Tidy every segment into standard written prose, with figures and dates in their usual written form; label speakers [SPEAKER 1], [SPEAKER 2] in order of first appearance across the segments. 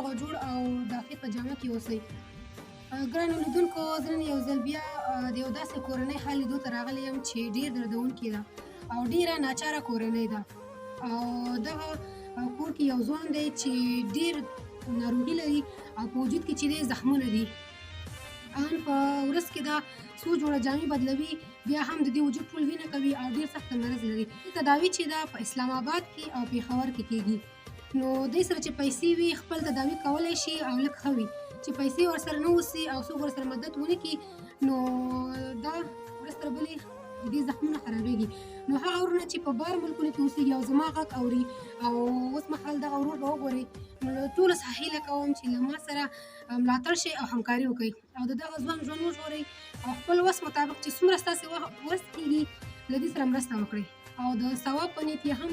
[SPEAKER 1] روغه جوړ او د عافیت په جامه کې اوسئ. ګرانو لیدونکو، زه نن یو ځل بیا د یو داسې کورنۍ حال لیدو ته راغلی یم چې ډېر دردونکې ده او ډېره ناچاره کورنۍ ده. او دغه کور کې یو ځوان دی چې ډېر ناروغي لري او په وجود کې چې دی زخمونه دي. ان په ورځ کې دا څو جوړه جامې بدلوي، بیا هم د دې وجود ټول وینه کوي او ډېر سخته مرض لري. تداوي چې ده په اسلام آباد کې او پېښور کې کېږي. نو دې سره چې پیسې وي خپل تداوي کولی شي او لږ ښه وي. چې پیسې ورسره نه اوسي او څوک ورسره مدد ونه کړي، نو دا ورځ تر بلې د دې زخمونه خرابېږي. نو هغه ورونه چې په بهر ملکونو کې اوسېږي او زما غږ اوري او اوس مهال دغه ورور به وګورئ، نو له ټولو څخه هیله کوم چې له ما سره ملاتړ شئ او همکاري وکړئ او د دغه ځوان ژوند وژغورئ او خپل وس مطابق چې څومره ستاسې وس کېږي له دې سره مرسته وکړئ او د ثواب په نیت یې هم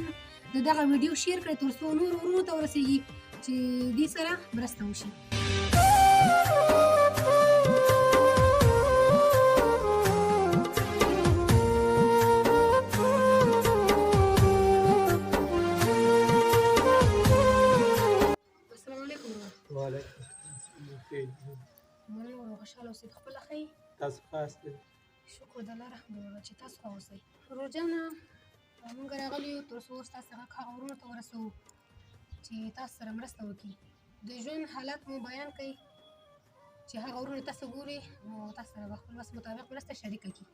[SPEAKER 1] د دغه ویډیو شیر کړئ تر څو نورو ورونو ته ورسېږي چې دې سره مرسته وشي. السلام علیکم ورور.
[SPEAKER 2] وعلیکم السلام.
[SPEAKER 1] مننه ورور، خوشحاله اوسئ. خپله ښه یې؟
[SPEAKER 2] تاسو خاص دی.
[SPEAKER 1] شکر د الله رحم دی ورور چې تاسو ښه اوسئ. ورور جانه، موږ راغلي یو تر څو ستاسې غږ هغه ورونو ته ورسوو چې تاسو سره مرسته وکړي. د ژوند حالات مو بیان کړئ چې هغه ورونه تاسو ګوري، نو تاسو سره به خپل وس مطابق مرسته شریکه کړي.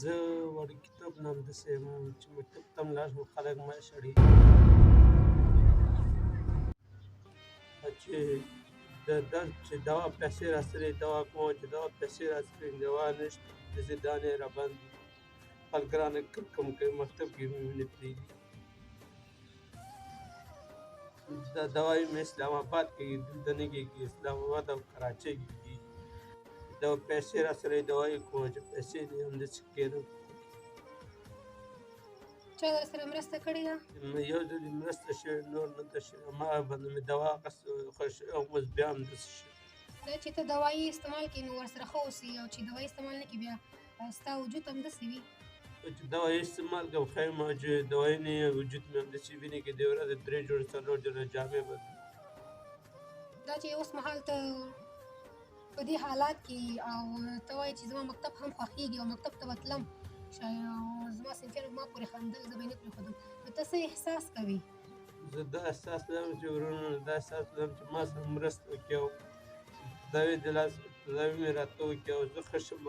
[SPEAKER 2] زه وړوکي توب نه همداسې یم چې مکتب ته هم لاړ شم خلک ما شړي چې د درد چې دوا پیسې راسره دوا کوم چې دوا پیسې راسره دوا نشته داسې دانې راباندې خپل ګرانه کوم کوي مکتب کې مې وینې پرېږدي. دا دوايي مې اسلام آباد کې دلته نه کېږي، اسلام آباد او کراچۍ کې کېږي. دا پیسې راسره دوايي کوم چې پیسې دې همداسې کېدم.
[SPEAKER 1] چا درسره مرسته کړې ده؟
[SPEAKER 2] یو ځل یې مرسته شوې، نور نه ده شوې. هماغه باندې مې دوا اخیستې خوښ شوې او اوس بیا همداسې شوې.
[SPEAKER 1] دا چې ته دوایي استعمال کړې نو ورسره ښه اوسې، او چې دوایي استعمال نه کړې بیا ستا وجود همداسې وي.
[SPEAKER 2] چې دوايي استعمال کوم خیر ما چې دوايي نه وجود مې همداسې وینې کې د ورځې 3 جوړې 4 جوړې جامې بدلې.
[SPEAKER 1] دا چې اوس مهال ته په دې حالات کې او ته وایې چې زما مکتب هم خوښېږي او مکتب ته به تلم او زما صنفیان ما پورې خندل، زه به یې نه پرېښودم، نو ته څه احساس کوې؟
[SPEAKER 2] زه دا احساس لرم چې وروڼو دا احساس لرم چې ما سره مرسته وکړي او تداوي د لاس تداوي مې راته وکړي او زه ښه شم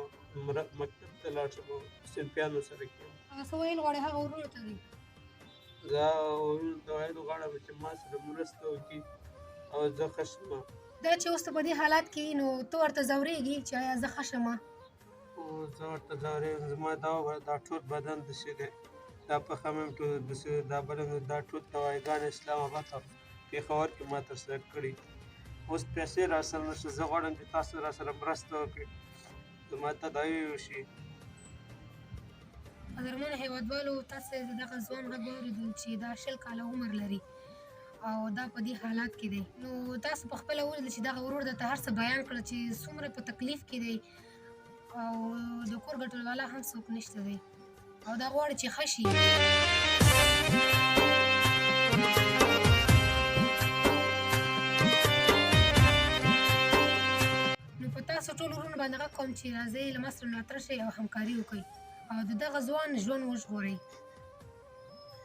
[SPEAKER 2] مکتب ته لاړ شم او صنفیانو سره کښېنم.
[SPEAKER 1] هغه څه ویل غواړې هغه ورونو ته وایي؟
[SPEAKER 2] زه ورونو ته ویل غواړم چې ما سره مرسته وکړي او زه ښه شم.
[SPEAKER 1] دا چې اوس ته په دې حالات کې نو ته ورته ځورېږي چې ایا زه ښه شمه؟
[SPEAKER 2] زه ورته ځورېږم، زما دا ټول بدن داسې دی، دا پښه مې هم ټول داسې دا بدن دا ټول دوايګانې اسلام آباد او پېښور کې ما ترسره کړي. اوس پیسې راسره نشته، زه غواړم چې تاسو راسره مرسته وکړئ زما تداوي وشي.
[SPEAKER 1] قدرمنو هېوادوالو، تاسې د دغه ځوان غږ واورېدل چې دا 20 کاله عمر لري او دا په دې حالات کې دی. نو تاسو په خپله ولیدل چې دغه ورور درته هر څه بیان کړل چې څومره په تکلیف کې دی او د کور ګټل والا هم څوک نشته دی او دا غواړي چې ښه شي. نو په تاسو ټولو ورونو باندې غږ کوم چې راځئ له ما سره ملاتړ شئ او همکاري وکړئ او د دغه ځوان ژوند وژغورئ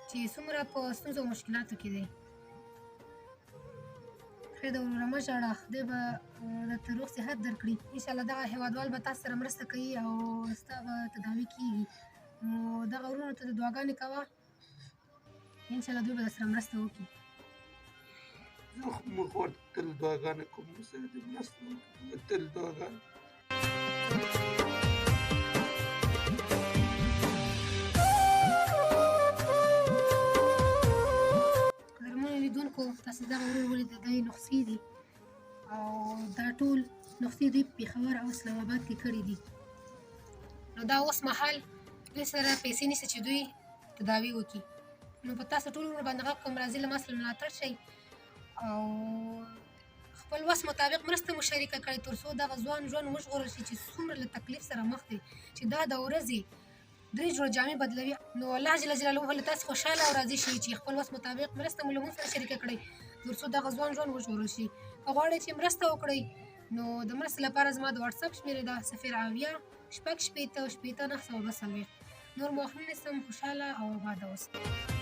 [SPEAKER 1] چې څومره په ستونزو او مشکلاتو کې دی. خیر ده وروره، مه ژاړه، خدای به درته روغ صحت درکړي. انشاءالله دغه هېوادوال به تاسو سره مرسته کوي او ستا به تداوي کېږي. نو دغه ورونو ته د دعاګانې کوه، انشاءالله دوی به درسره مرسته وکړي.
[SPEAKER 2] زه خو موږ ورته تل دعاګانې کوم، ورسره دې مرسته وکړي، تل دعاګانې.
[SPEAKER 1] لیدونکو، تاسو دغه ورور ولیدل، دا یې نسخې دي او دا ټول نسخې دوی په پېښور او اسلام آباد کې کړي دي. نو دا اوس مهال دوی سره پیسې نشته چې دوی تداوي وکړي. نو په تاسو ټول ورونو باندې غږ کوم راځئ له ما سره ملاتړ شئ او خپل وس مطابق مرسته مو شریکه کړئ تر څو دغه ځوان ژوند وژغورل شي چې څومره له تکلیف سره مخ دی، چې دا د ورځې 3 جوړه جامې بدلوي. نو الله جل جلاله له تاسو خوشحاله او راضي شي چې خپل وس مطابق مرسته مو له موږ سره شریکه کړئ تر څو دغه ځوان ژوند وژغورل شي. که غواړئ چې مرسته وکړئ نو د مرستې لپاره زما د واتساپ شمېره ده 0 شپږ شپېته شپېته 9 240. نور مو وخت نه نیسم. خوشحاله او اباد اوسئ.